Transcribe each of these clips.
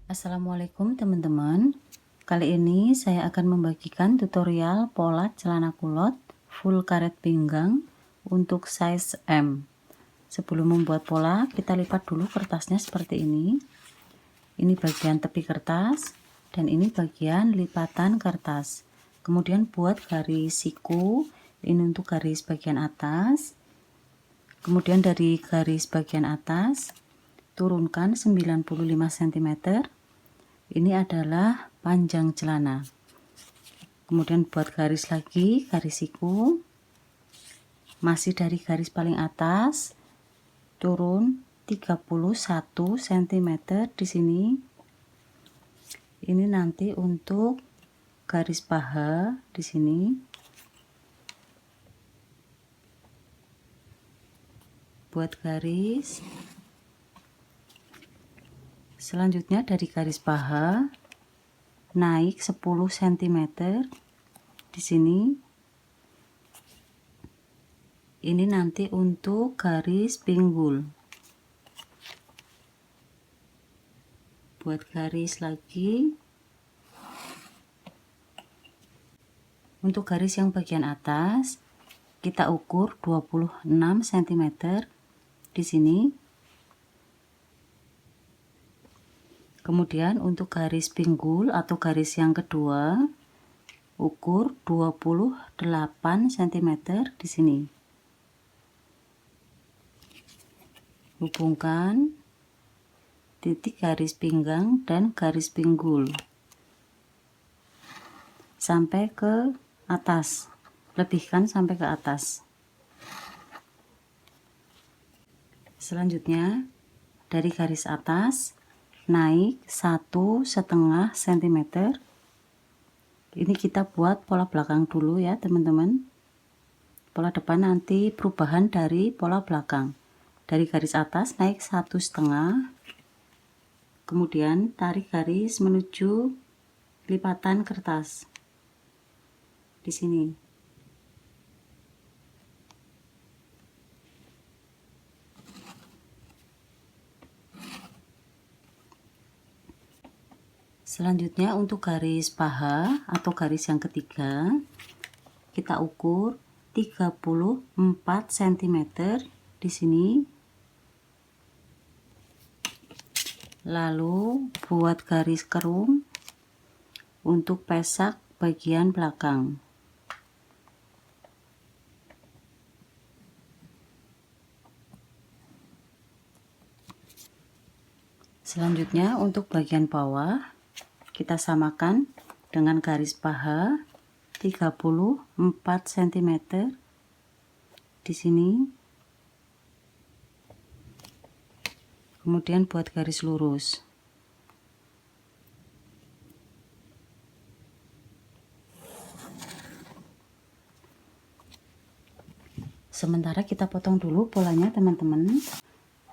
Assalamualaikum teman-teman. Kali ini saya akan membagikan tutorial pola celana kulot full karet pinggang untuk size M. Sebelum membuat pola, kita lipat dulu kertasnya seperti ini. Ini bagian tepi kertas dan ini bagian lipatan kertas. Kemudian buat garis siku, ini untuk garis bagian atas. Kemudian dari garis bagian atas turunkan 95 cm. Ini adalah panjang celana. Kemudian buat garis lagi, garis siku. Masih dari garis paling atas turun 31 cm di sini. Ini nanti untuk garis paha di sini. Buat garis. Selanjutnya dari garis paha naik 10 cm di sini. Ini nanti untuk garis pinggul. Buat garis lagi. Untuk garis yang bagian atas kita ukur 26 cm di sini. Kemudian untuk garis pinggul atau garis yang kedua ukur 28 cm di sini. Hubungkan titik garis pinggang dan garis pinggul sampai ke atas, lebihkan sampai ke atas. Selanjutnya dari garis atas naik 1,5 cm. Ini kita buat pola belakang dulu ya teman-teman. Pola depan nanti perubahan dari pola belakang. Dari garis atas naik 1,5, kemudian tarik garis menuju lipatan kertas di sini. Selanjutnya untuk garis paha atau garis yang ketiga kita ukur 34 cm di sini. Lalu buat garis kerung untuk pesak bagian belakang. Selanjutnya untuk bagian bawah kita samakan dengan garis paha 34 cm di sini. Kemudian buat garis lurus. Sementara kita potong dulu polanya teman-teman.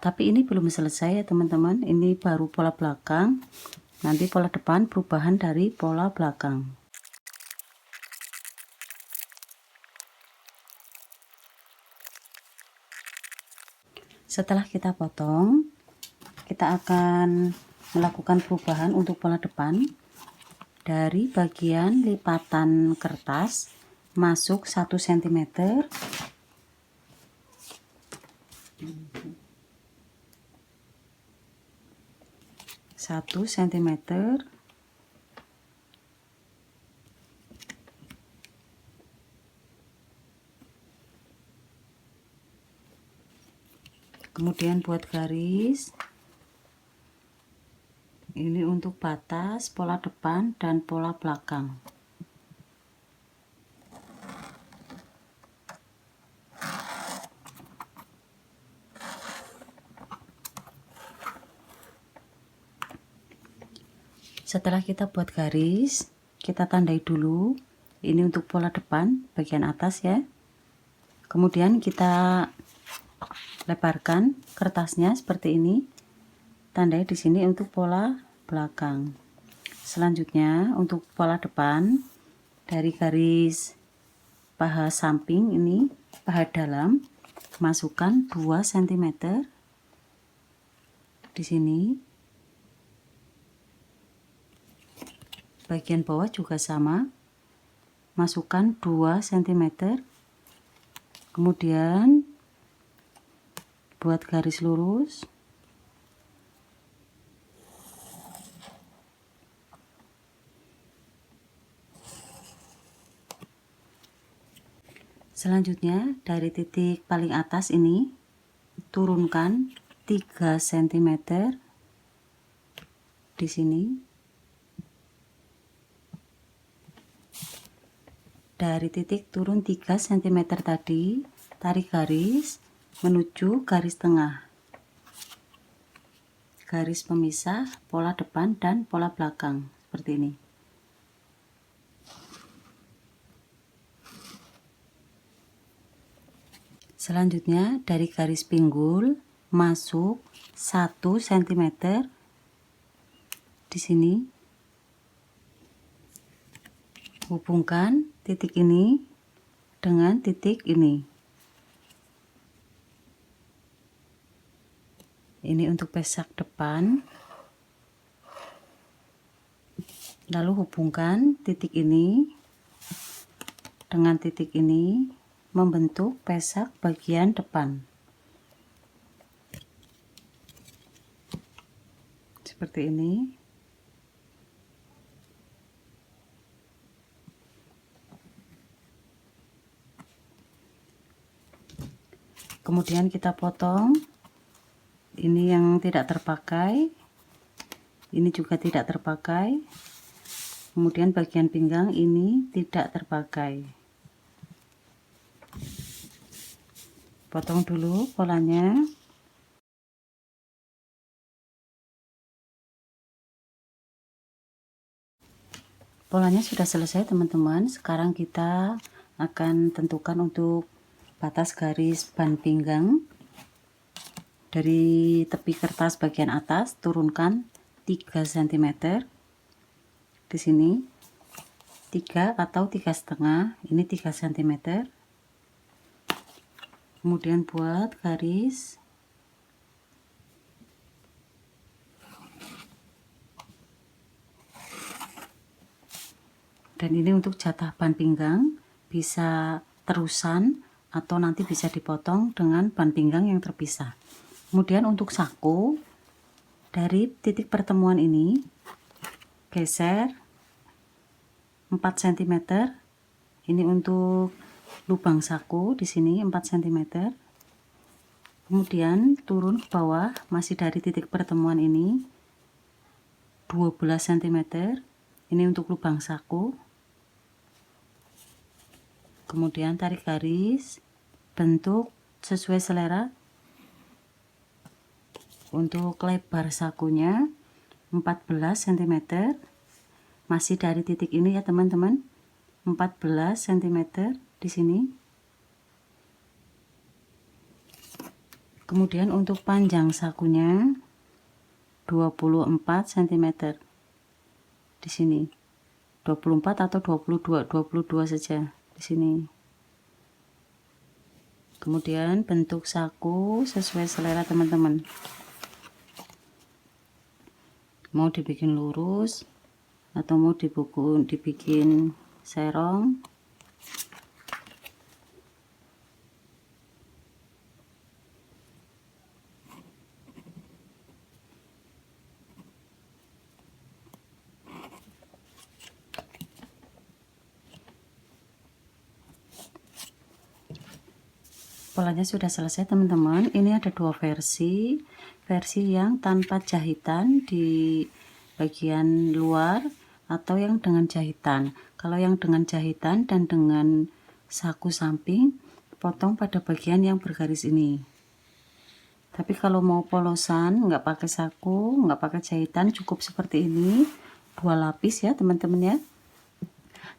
Tapi ini belum selesai ya teman-teman. Ini baru pola belakang. Nanti pola depan perubahan dari pola belakang. Setelah kita potong, kita akan melakukan perubahan untuk pola depan. Dari bagian lipatan kertas masuk 1 cm. 1 cm. Kemudian buat garis. Ini untuk batas pola depan dan pola belakang. Setelah kita buat garis, kita tandai dulu. Ini untuk pola depan bagian atas ya. Kemudian kita lebarkan kertasnya seperti ini. Tandai di sini untuk pola belakang. Selanjutnya untuk pola depan dari garis paha samping ini, paha dalam, masukkan 2 cm di sini. bagian bawah juga sama, masukkan 2 cm, kemudian buat garis lurus. Selanjutnya dari titik paling atas ini turunkan 3 cm di sini. Dari titik turun 3 cm tadi, tarik garis menuju garis tengah. Garis pemisah pola depan dan pola belakang seperti ini. Selanjutnya dari garis pinggul masuk 1 cm di sini. Hubungkan titik ini dengan titik ini. Ini untuk pesak depan. Lalu hubungkan titik ini dengan titik ini, membentuk pesak bagian depan. Seperti ini. Kemudian kita potong. Ini yang tidak terpakai, ini juga tidak terpakai. Kemudian bagian pinggang ini tidak terpakai. Potong dulu polanya. Polanya sudah selesai teman-teman. Sekarang kita akan tentukan untuk batas garis ban pinggang. Dari tepi kertas bagian atas turunkan 3 cm di sini, 3 atau 3,5, ini 3 cm. Kemudian buat garis dan ini untuk jatah ban pinggang, bisa terusan atau nanti bisa dipotong dengan ban pinggang yang terpisah. Kemudian untuk saku, dari titik pertemuan ini geser 4 cm. Ini untuk lubang saku di sini 4 cm. Kemudian turun ke bawah masih dari titik pertemuan ini 12 cm. Ini untuk lubang saku. Kemudian tarik garis, bentuk sesuai selera. Untuk lebar sakunya 14 cm, masih dari titik ini ya teman-teman, 14 cm di sini. Kemudian untuk panjang sakunya 24 cm di sini, 24 atau 22 saja di sini. Kemudian bentuk saku sesuai selera teman-teman. Mau dibikin lurus atau mau dibikin serong. Polanya sudah selesai teman-teman. Ini ada dua versi yang tanpa jahitan di bagian luar atau yang dengan jahitan. Kalau yang dengan jahitan dan dengan saku samping, potong pada bagian yang bergaris ini. Tapi kalau mau polosan, nggak pakai saku, nggak pakai jahitan, cukup seperti ini, 2 lapis ya teman-teman ya.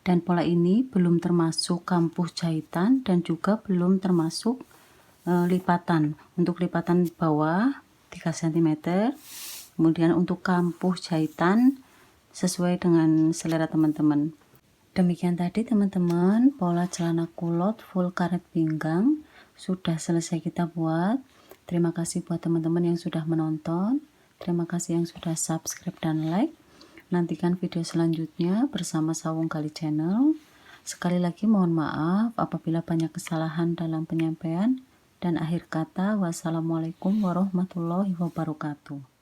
Dan pola ini belum termasuk kampuh jahitan dan juga belum termasuk lipatan. Untuk lipatan bawah 3 cm, kemudian untuk kampuh jahitan sesuai dengan selera teman-teman. Demikian tadi teman-teman, pola celana kulot full karet pinggang sudah selesai kita buat. Terima kasih buat teman-teman yang sudah menonton, terima kasih yang sudah subscribe dan like. Nantikan video selanjutnya bersama Sawung Gali Channel. Sekali lagi mohon maaf apabila banyak kesalahan dalam penyampaian. Dan akhir kata, wassalamualaikum warahmatullahi wabarakatuh.